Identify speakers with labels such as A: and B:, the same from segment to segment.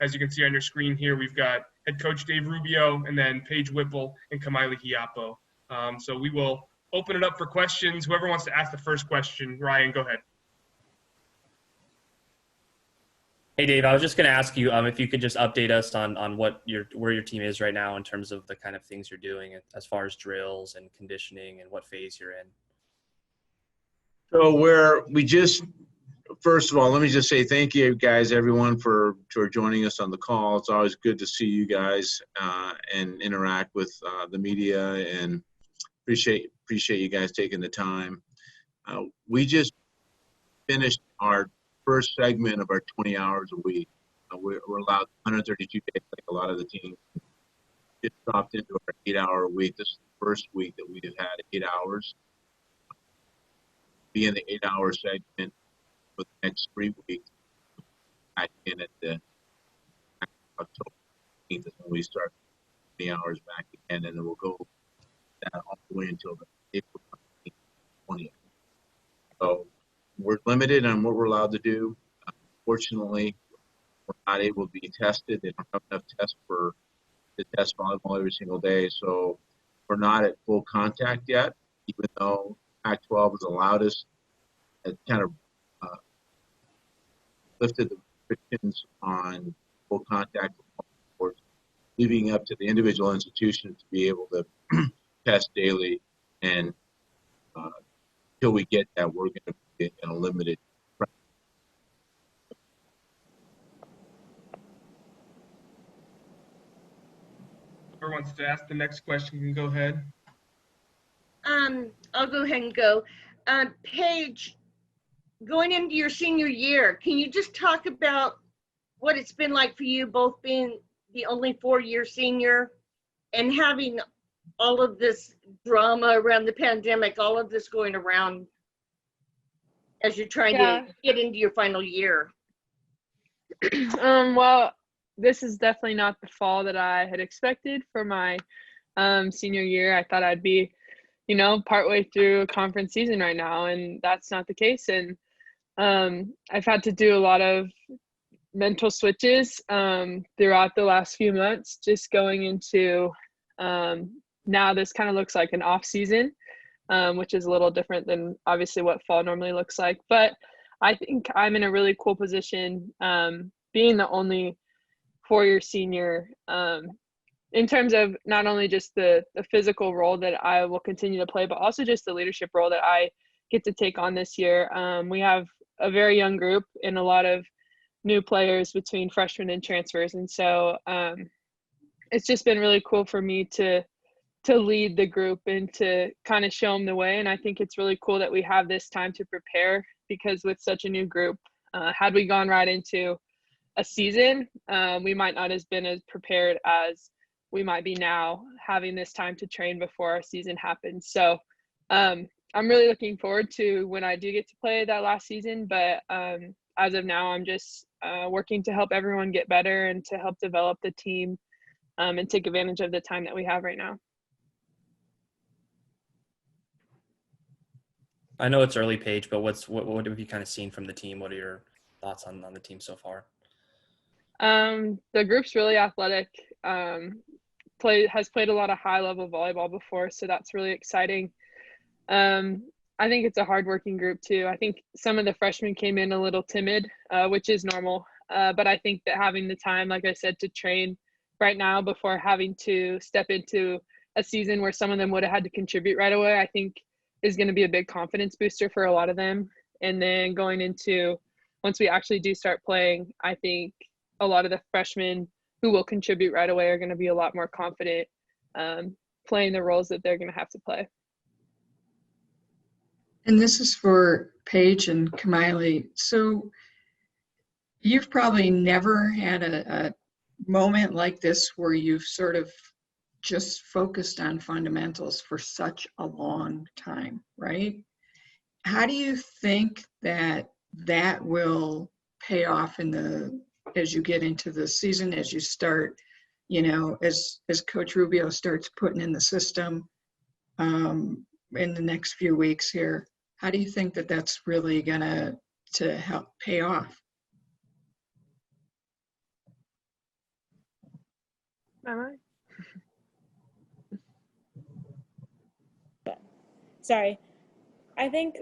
A: as you can see on your screen here, we've got head coach Dave Rubio and then Paige Whipple and Kamaile Hiapo. So we will open it up for questions. Whoever wants to ask the first question, Ryan, go ahead.
B: Hey, Dave, I was just going to ask you if you could just update us on where your team is right now in terms of the kind of things you're doing as far as drills and conditioning and what phase you're in.
C: So first of all, let me just say thank you guys, everyone, for joining us on the call. It's always good to see you guys and interact with the media, and appreciate you guys taking the time. We just finished our first segment of our 20 hours a week. We're allowed 132 days, like a lot of the teams. Just dropped into our 8-hour a week. This is the first week that we've had 8 hours. Be in the 8-hour segment for the next 3 weeks. Back in at the October 18th is when we start 20 hours back again, and then we'll go that all the way until the April 20th. So we're limited on what we're allowed to do. Fortunately, we're not able to be tested. They don't have enough tests to test volleyball every single day. So we're not at full contact yet, even though Pac-12 has allowed us, it kind of lifted the restrictions on full contact sports, leaving up to the individual institutions to be able to test daily. And until we get that, we're going to be in a limited.
A: Whoever wants to ask the next question can go ahead.
D: I'll go ahead and go. Paige, going into your senior year, can you just talk about what it's been like for you, both being the only 4-year senior and having all of this drama around the pandemic, all of this going around as you're trying to get into your final year?
E: Well, this is definitely not the fall that I had expected for my senior year. I thought I'd be, partway through a conference season right now, and that's not the case. And I've had to do a lot of mental switches throughout the last few months, just going into now this kind of looks like an off season, which is a little different than obviously what fall normally looks like. But I think I'm in a really cool position being the only 4-year senior in terms of not only just the physical role that I will continue to play, but also just the leadership role that I get to take on this year. We have a very young group and a lot of new players between freshmen and transfers. And so it's just been really cool for me to lead the group and to kind of show them the way. And I think it's really cool that we have this time to prepare, because with such a new group, had we gone right into a season, we might not have been as prepared as we might be now, having this time to train before our season happens. So I'm really looking forward to when I do get to play that last season. But as of now, I'm just working to help everyone get better and to help develop the team and take advantage of the time that we have right now.
B: I know it's early, Paige, but what have you kind of seen from the team? What are your thoughts on the team so far?
E: The group's really athletic. Has played a lot of high-level volleyball before, so that's really exciting. I think it's a hardworking group too. I think some of the freshmen came in a little timid, which is normal. But I think that having the time, like I said, to train right now before having to step into a season where some of them would have had to contribute right away, I think is going to be a big confidence booster for a lot of them. And then going into, once we actually do start playing, I think a lot of the freshmen who will contribute right away are going to be a lot more confident playing the roles that they're going to have to play.
F: And this is for Paige and Kamaile. So you've probably never had a moment like this where you've sort of just focused on fundamentals for such a long time, right? How do you think that will pay off as you get into the season, as you start, as Coach Rubio starts putting in the system in the next few weeks here? How do you think that that's really gonna help pay off?
E: Am I?
G: Sorry. I think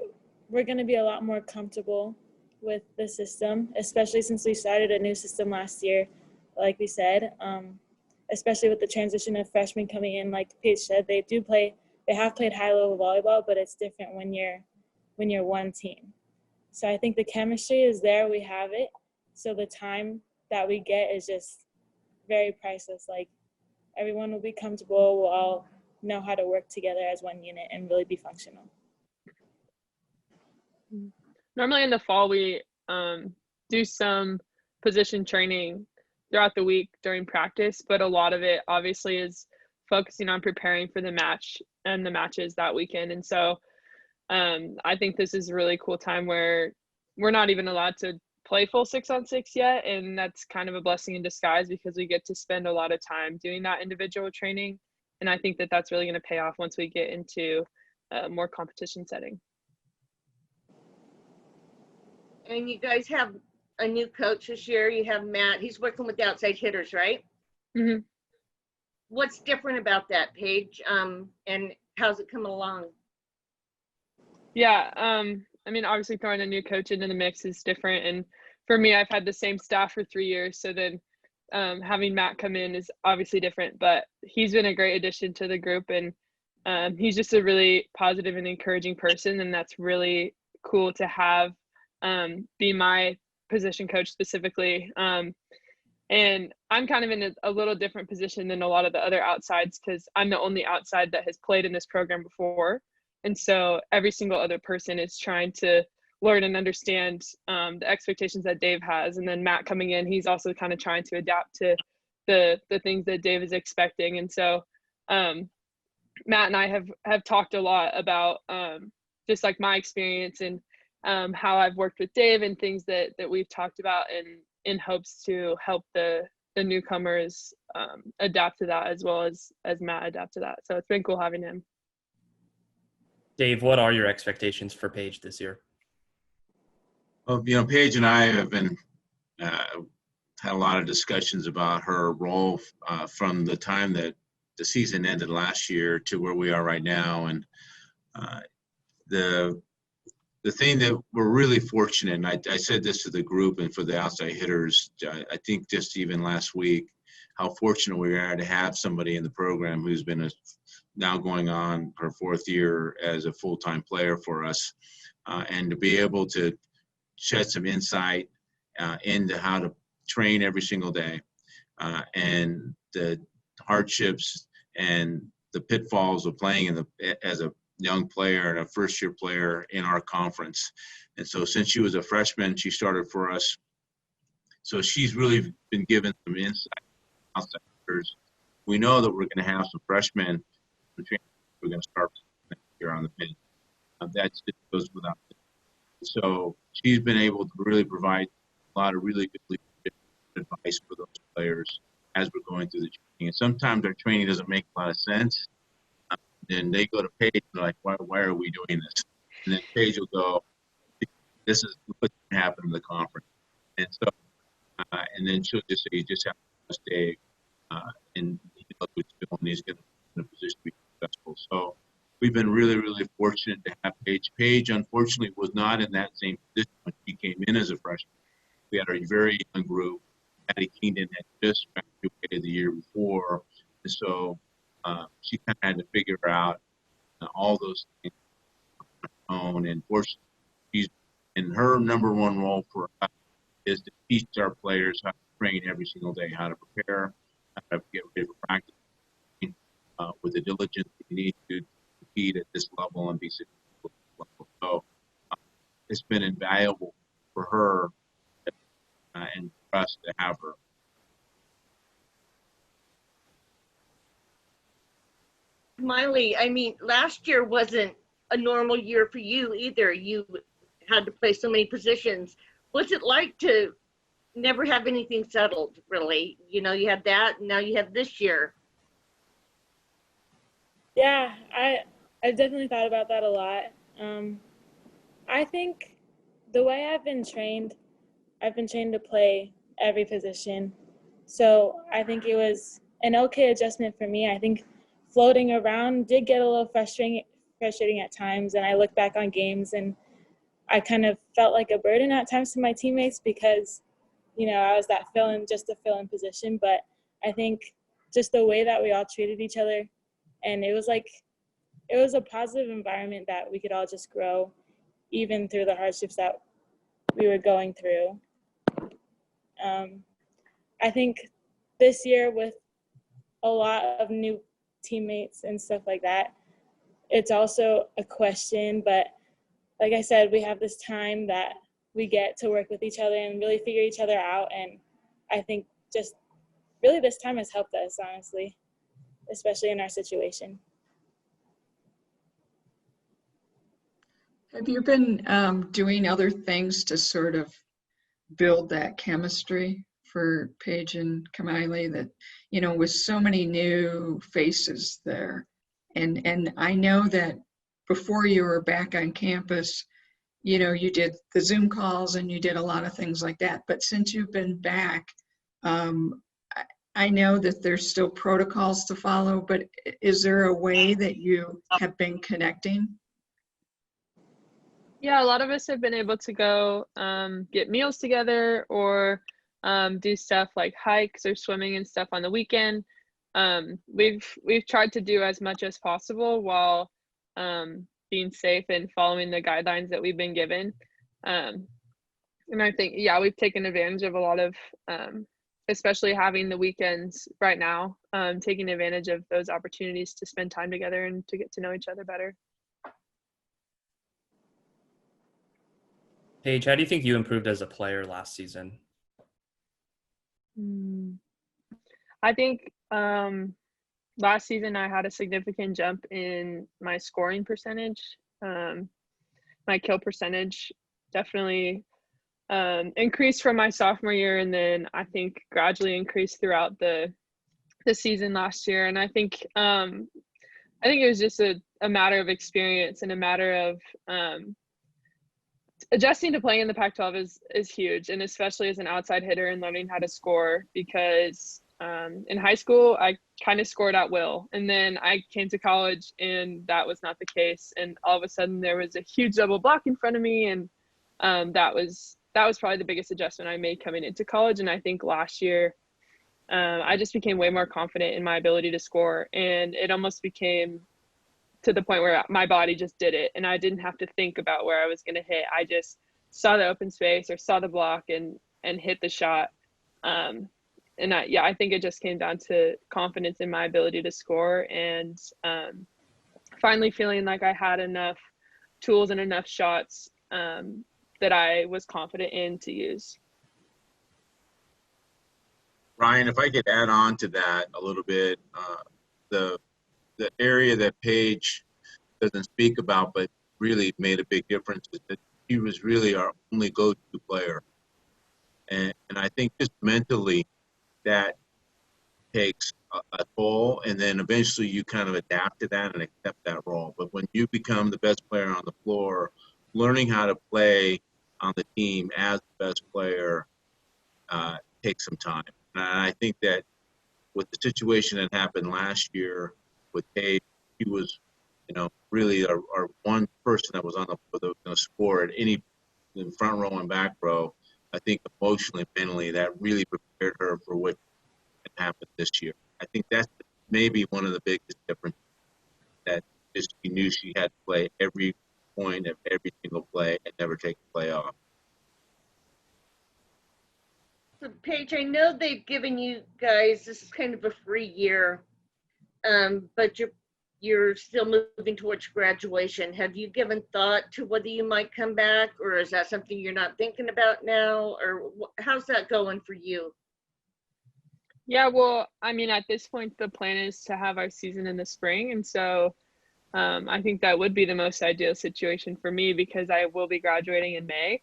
G: we're going to be a lot more comfortable with the system, especially since we started a new system last year, like we said, especially with the transition of freshmen coming in. Like Paige said, they have played high-level volleyball, but it's different when you're one team. So I think the chemistry is there. We have it. So the time that we get is just very priceless. Like everyone will be comfortable. We'll all know how to work together as one unit and really be functional.
E: Normally in the fall, we do some position training throughout the week during practice, but a lot of it obviously is focusing on preparing for the match and the matches that weekend. And so I think this is a really cool time where we're not even allowed to play full 6-on-6 yet. And that's kind of a blessing in disguise because we get to spend a lot of time doing that individual training. And I think that that's really going to pay off once we get into a more competition setting.
D: And you guys have a new coach this year. You have Matt. He's working with the outside hitters, right?
E: Mm-hmm.
D: What's different about that, Paige? And how's it coming along?
E: Yeah, I mean, obviously throwing a new coach into the mix is different. And for me, I've had the same staff for 3 years. So then having Matt come in is obviously different, but he's been a great addition to the group. And he's just a really positive and encouraging person. And that's really cool to have be my position coach specifically. And I'm kind of in a little different position than a lot of the other outsides because I'm the only outside that has played in this program before. And so every single other person is trying to learn and understand the expectations that Dave has. And then Matt coming in, he's also kind of trying to adapt to the things that Dave is expecting. And so Matt and I have talked a lot about just like my experience and how I've worked with Dave and things that we've talked about in hopes to help the newcomers adapt to that as well as Matt adapt to that. So it's been cool having him.
B: Dave, what are your expectations for Paige this year?
C: Well, Paige and I have been had a lot of discussions about her role from the time that the season ended last year to where we are right now. And the thing that we're really fortunate, and I said this to the group and for the outside hitters, I think just even last week, how fortunate we are to have somebody in the program who's been now going on her 4th year as a full-time player for us, and to be able to shed some insight into how to train every single day and the hardships and the pitfalls of playing as a young player and a first-year player in our conference. And so since she was a freshman, she started for us. So she's really been given some insight. We know that we're going to have some freshmen we're going to start next year on the bench. That just goes without saying. So she's been able to really provide a lot of really good leadership advice for those players as we're going through the training. And sometimes our training doesn't make a lot of sense. Then they go to Paige and they're like, why are we doing this? And then Paige will go, this is what's going to happen in the conference. And so, and then she'll just say, you just have to stay, and he knows what he's doing. He's going to be in a position to be successful. So we've been really, really fortunate to have Paige. Paige, unfortunately, was not in that same position when she came in as a freshman. We had a very young group. Patty Keenan had just graduated the year before. And so she kind of had to figure out all those things on her own. And fortunately, she's in her number one role for us is to teach our players how to train every single day, how to prepare, how to get ready for practice, with the diligence we need to compete at this level and be successful at this level. So it's been invaluable for her and for us to have her.
D: Miley, I mean, last year wasn't a normal year for you either. You had to play so many positions. What's it like to never have anything settled, really? You know, you had that, and now you have this year.
G: Yeah, I've definitely thought about that a lot. I think the way I've been trained to play every position. So I think it was an okay adjustment for me. I think floating around did get a little frustrating at times, and I look back on games and I kind of felt like a burden at times to my teammates because, I was that just a fill-in position. But I think just the way that we all treated each other, and it was a positive environment that we could all just grow even through the hardships that we were going through. I think this year with a lot of new teammates and stuff like that, it's also a question, but like I said, we have this time that we get to work with each other and really figure each other out. And I think just really this time has helped us, honestly, especially in our situation.
F: Have you been doing other things to sort of build that chemistry for Paige and Kamiley that, with so many new faces there? And I know that before you were back on campus, you did the Zoom calls and you did a lot of things like that. But since you've been back, I know that there's still protocols to follow, but is there a way that you have been connecting?
E: Yeah, a lot of us have been able to go get meals together or do stuff like hikes or swimming and stuff on the weekend. We've tried to do as much as possible while being safe and following the guidelines that we've been given. And I think, we've taken advantage of a lot of, especially having the weekends right now, taking advantage of those opportunities to spend time together and to get to know each other better.
B: Paige, how do you think you improved as a player last season?
E: I think last season I had a significant jump in my scoring percentage. My kill percentage definitely increased from my sophomore year, and then I think gradually increased throughout the season last year. And I think it was just a matter of experience and a matter of adjusting to playing in the Pac-12 is huge, and especially as an outside hitter and learning how to score, because in high school I kind of scored at will, and then I came to college and that was not the case, and all of a sudden there was a huge double block in front of me, and that was probably the biggest adjustment I made coming into college. And I think last year I just became way more confident in my ability to score, and it almost became to the point where my body just did it, and I didn't have to think about where I was going to hit. I just saw the open space or saw the block and hit the shot. And I think it just came down to confidence in my ability to score, and finally feeling like I had enough tools and enough shots that I was confident in to use.
C: Ryan, if I could add on to that a little bit, the area that Paige doesn't speak about but really made a big difference is that he was really our only go-to player. And I think just mentally that takes a toll, and then eventually you kind of adapt to that and accept that role. But when you become the best player on the floor, learning how to play on the team as the best player takes some time. And I think that with the situation that happened last year with Paige, he was, really our one person that was on the floor that was going to score at any in front row and back row. I think emotionally, mentally, that really prepared her for what had happened this year. I think that's maybe one of the biggest differences, that just she knew she had to play every point of every single play and never take a play off.
D: So Paige, I know they've given you guys, this is kind of a free year, but you're still moving towards graduation. Have you given thought to whether you might come back, or is that something you're not thinking about now, or how's that going for you?
E: Yeah, well, I mean, at this point, the plan is to have our season in the spring. And so I think that would be the most ideal situation for me, because I will be graduating in May.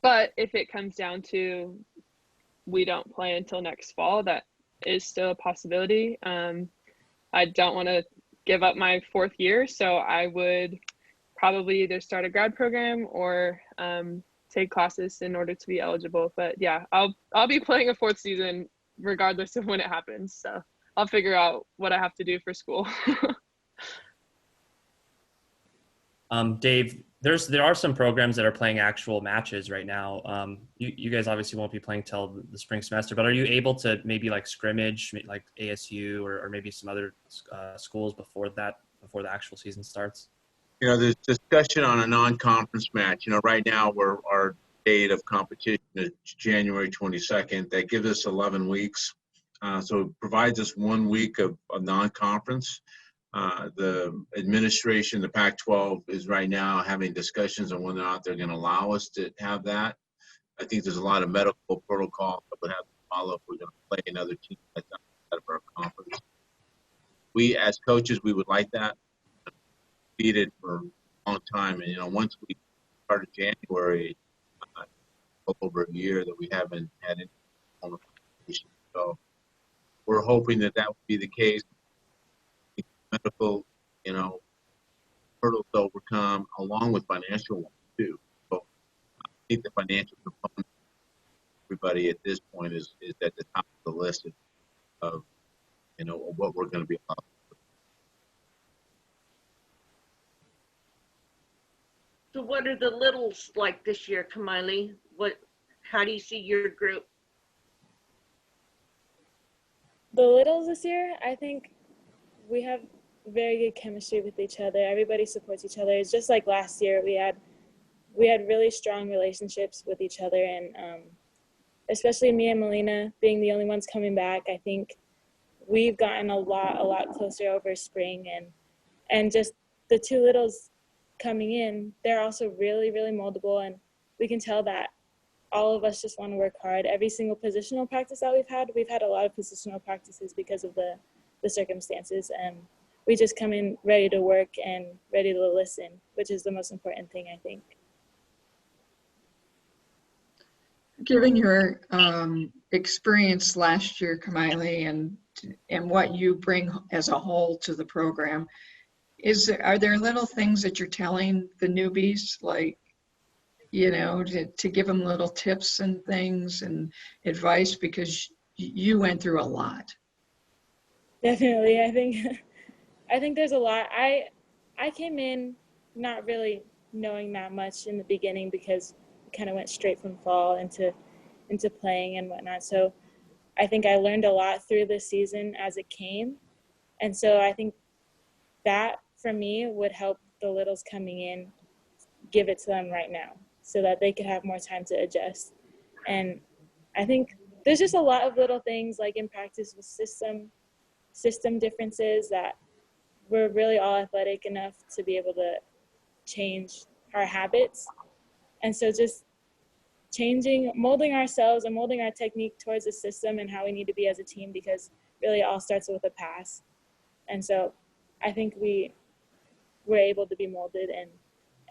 E: But if it comes down to we don't play until next fall, that is still a possibility. I don't want to give up my fourth year, so I would probably either start a grad program or take classes in order to be eligible. But yeah, I'll be playing a fourth season regardless of when it happens. So I'll figure out what I have to do for school.
B: Dave, there are some programs that are playing actual matches right now. You guys obviously won't be playing till the spring semester, but are you able to maybe like scrimmage, like ASU or maybe some other schools before the actual season starts?
C: There's discussion on a non-conference match. Right now our date of competition is January 22nd. That gives us 11 weeks. So it provides us 1 week of non-conference. The administration, the Pac-12, is right now having discussions on whether or not they're going to allow us to have that. I think there's a lot of medical protocol that would have to follow if we're going to play another team that's outside of our conference. We, as coaches, we would like that. Beat it for a long time, and once we started January, over a year that we haven't had any form of competition. So we're hoping that would be the case. Medical, hurdles to overcome, along with financial ones too. So I think the financial component, everybody at this point is at the top of the list of what we're going to be allowed.
D: So what are the littles like this year, Kamali? How do you see your group?
G: The littles this year, I think we have very good chemistry with each other. Everybody supports each other. It's just like last year. We had really strong relationships with each other, and especially me and Melina being the only ones coming back, I think we've gotten a lot closer over spring, and just the two littles coming in, they're also really moldable, and we can tell that all of us just want to work hard. Every single positional practice that we've had a lot of positional practices because of the circumstances, and we just come in ready to work and ready to listen, which is the most important thing, I think.
F: Given your experience last year, Kamali, and what you bring as a whole to the program, are there little things that you're telling the newbies, like, to give them little tips and things and advice, because you went through a lot?
G: Definitely. I think there's a lot. I came in not really knowing that much in the beginning because we kind of went straight from fall into playing and whatnot. So I think I learned a lot through the season as it came. And so I think that for me would help the littles coming in give it to them right now so that they could have more time to adjust. And I think there's just a lot of little things like in practice with system differences that we're really all athletic enough to be able to change our habits. And so just molding ourselves and molding our technique towards the system and how we need to be as a team, because really it all starts with a pass. And so I think we're able to be molded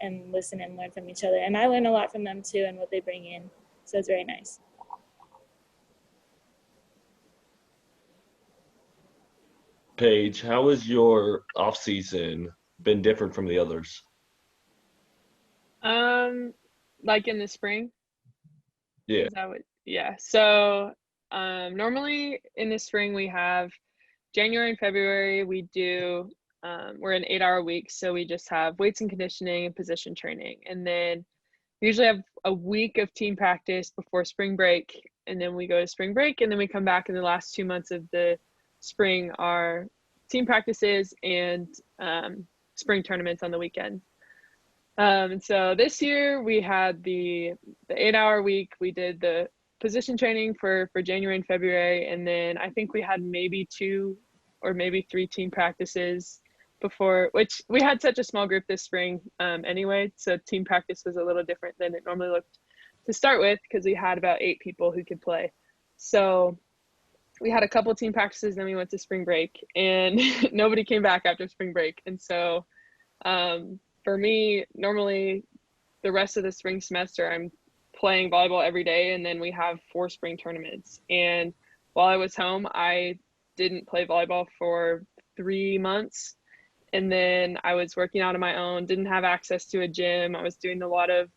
G: and listen and learn from each other. And I learn a lot from them too and what they bring in. So it's very nice.
H: Paige, how has your off season been different from the others?
E: Like in the spring?
H: Yeah.
E: Yeah. So normally in the spring we have January and February we do we're an 8-hour week, so we just have weights and conditioning and position training, and then we usually have a week of team practice before spring break, and then we go to spring break, and then we come back in the last 2 months of the spring are team practices and spring tournaments on the weekend. And so this year we had the 8-hour week. We did the position training for January and February, and then I think we had maybe 2 or maybe 3 team practices before, which we had such a small group this spring anyway, so team practice was a little different than it normally looked to start with because we had about 8 people who could play. So we had a couple team practices, then we went to spring break, and nobody came back after spring break. And so for me, normally the rest of the spring semester, I'm playing volleyball every day, and then we have 4 spring tournaments. And while I was home, I didn't play volleyball for 3 months. And then I was working out on my own, didn't have access to a gym. I was doing a lot of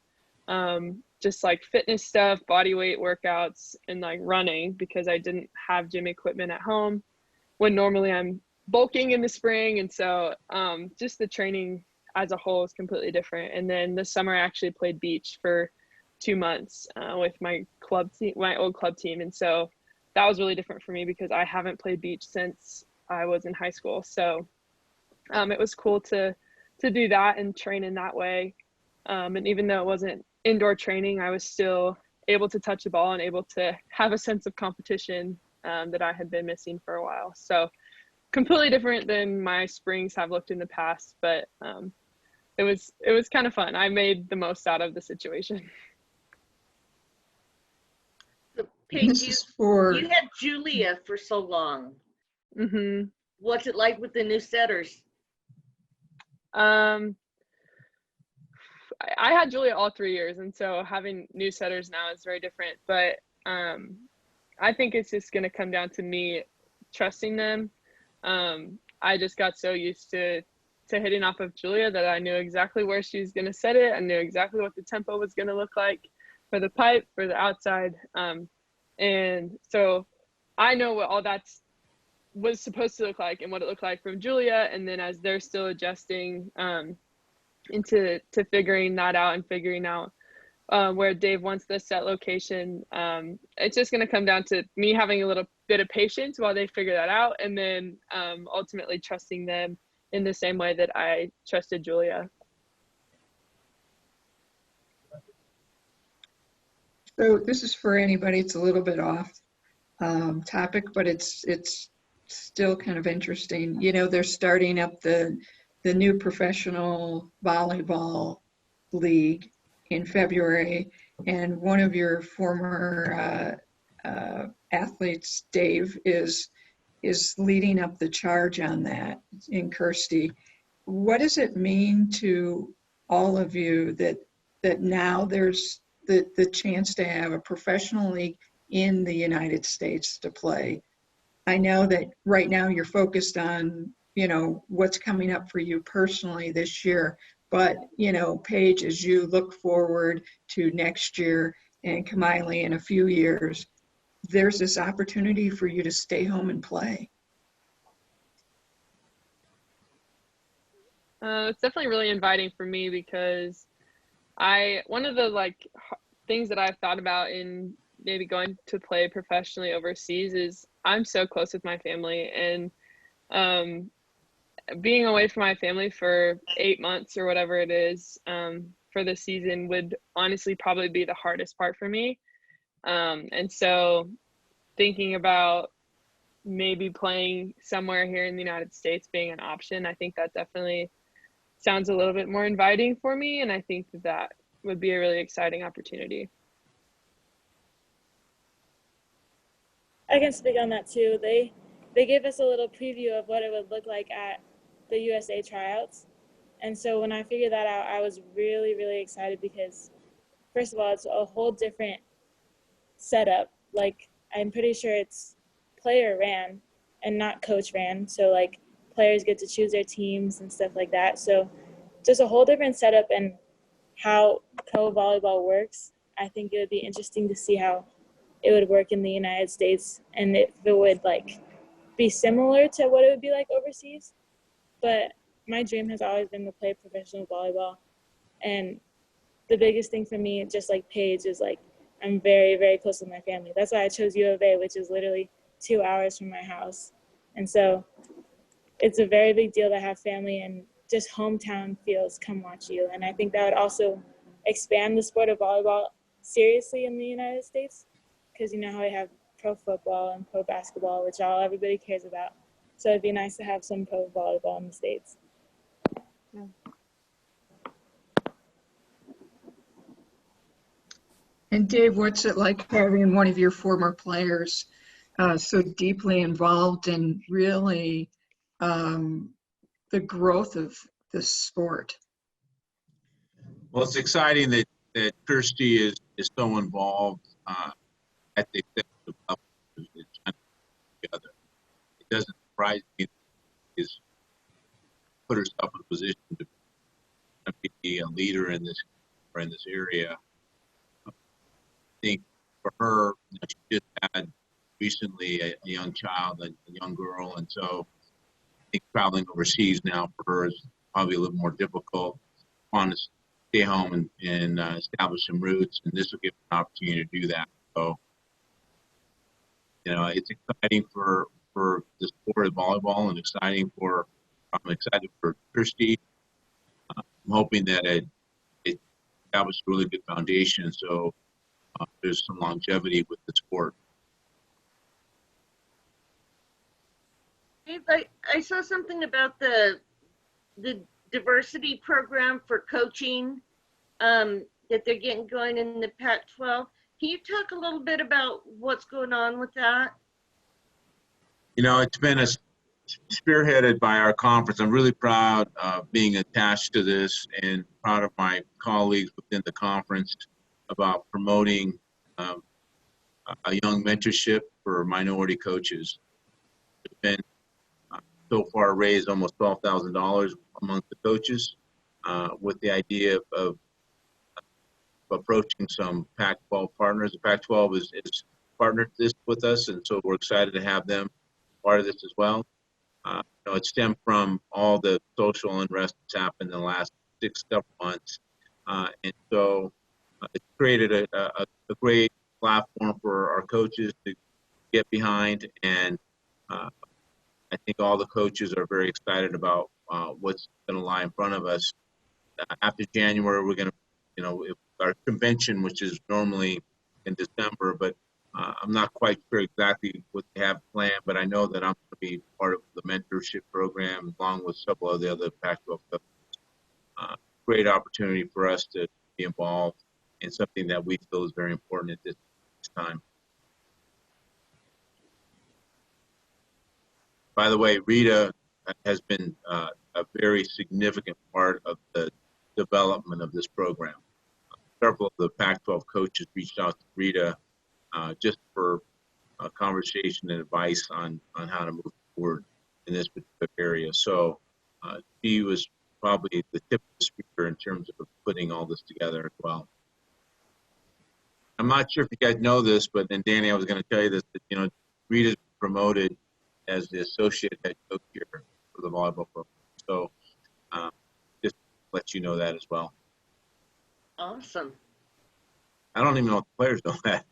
E: just like fitness stuff, body weight workouts, and like running, because I didn't have gym equipment at home when normally I'm bulking in the spring. And so just the training as a whole is completely different. And then this summer I actually played beach for 2 months with my club team, my old club team. And so that was really different for me because I haven't played beach since I was in high school. So it was cool to do that and train in that way. And even though it wasn't indoor training, I was still able to touch the ball and able to have a sense of competition that I had been missing for a while. So completely different than my springs have looked in the past, but it was kind of fun. I made the most out of the situation.
D: So, Paige,
F: This is for,
D: you had Julia for so long.
E: Mm-hmm.
D: What's it like with the new setters?
E: I had Julia all 3 years, and so having new setters now is very different. But I think it's just going to come down to me trusting them. I just got so used to hitting off of Julia that I knew exactly where she was going to set it. I knew exactly what the tempo was going to look like for the pipe, for the outside. And so I know what all that was supposed to look like and what it looked like from Julia. And then as they're still adjusting into figuring that out and figuring out where Dave wants the set location, it's just going to come down to me having a little bit of patience while they figure that out, and then ultimately trusting them in the same way that I trusted Julia.
F: so this is for anybody. It's a little bit off topic, but it's still kind of interesting. You know, they're starting up the new professional volleyball league in February, and one of your former athletes, Dave, is leading up the charge on that in Kirsty. What does it mean to all of you that now there's the chance to have a professional league in the United States to play? I know that right now you're focused on, you know, what's coming up for you personally this year, but, you know, Paige, as you look forward to next year, and Kamiley in a few years, there's this opportunity for you to stay home and play.
E: It's definitely really inviting for me because one of the things that I've thought about in maybe going to play professionally overseas is I'm so close with my family, and being away from my family for 8 months or whatever it is for the season would honestly probably be the hardest part for me. And so thinking about maybe playing somewhere here in the United States being an option, I think that definitely sounds a little bit more inviting for me. And I think that would be a really exciting opportunity.
G: I can speak on that too. They gave us a little preview of what it would look like at the USA tryouts. And so when I figured that out, I was really, really excited because, first of all, it's a whole different setup. Like, I'm pretty sure it's player ran and not coach ran. So, like, players get to choose their teams and stuff like that. So just a whole different setup and how pro volleyball works. I think it would be interesting to see how it would work in the United States and if it would, like, be similar to what it would be like overseas. But my dream has always been to play professional volleyball. And the biggest thing for me, just like Paige, is like I'm very, very close with my family. That's why I chose U of A, which is literally 2 hours from my house. And so it's a very big deal to have family and just hometown feels come watch you. And I think that would also expand the sport of volleyball seriously in the United States, because you know how we have pro football and pro basketball, which everybody cares about. So it'd be nice to have some pro volleyball in the States.
E: Yeah.
F: And Dave, what's it like having one of your former players so deeply involved in really the growth of the sport?
C: Well, it's exciting that Kirsty is so involved at the executive level. Together. It doesn't surprise me that she's put herself in a position to be a leader in this area. for her, she just had recently a young child, a young girl, and so I think traveling overseas now for her is probably a little more difficult. Want to stay home and establish some roots, and this will give her an opportunity to do that. So, it's exciting for the sport of volleyball, and I'm excited for Kirsty. I'm hoping that it established a really good foundation, so there's some longevity with the sport.
D: Dave, I saw something about the diversity program for coaching that they're getting going in the Pac-12. Can you talk a little bit about what's going on with that?
C: It's been spearheaded by our conference. I'm really proud of being attached to this and proud of my colleagues within the conference about promoting a young mentorship for minority coaches. It's been so far raised almost $12,000 amongst the coaches with the idea of approaching some Pac-12 partners. The Pac-12 is partnered this with us, and so we're excited to have them part of this as well. It stemmed from all the social unrest that's happened in the last 6 months, and so it's created a great platform for our coaches to get behind, and I think all the coaches are very excited about what's going to lie in front of us. After January, we're going to, our convention, which is normally in December, but I'm not quite sure exactly what they have planned, but I know that I'm going to be part of the mentorship program along with several of the other Pac-12 coaches. Great opportunity for us to be involved in something that we feel is very important at this time. By the way, Rita has been a very significant part of the development of this program. Several of the Pac-12 coaches reached out to Rita just for a conversation and advice on how to move forward in this particular area. So she was probably the tip of the spear in terms of putting all this together as well. I'm not sure if you guys know this, but then Danny, I was going to tell you this, that, Rita's promoted as the associate head coach here for the volleyball program. So just to let you know that as well.
D: Awesome.
C: I don't even know if the players know that.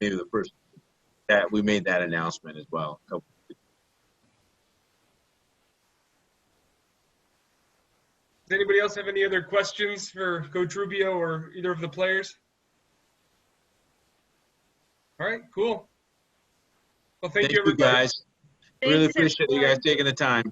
C: Maybe the first that we made that announcement as well. Does
A: anybody else have any other questions for Coach Rubio or either of the players? All right, cool. Well, thank you, everybody.
C: Guys. Really appreciate you guys taking the time.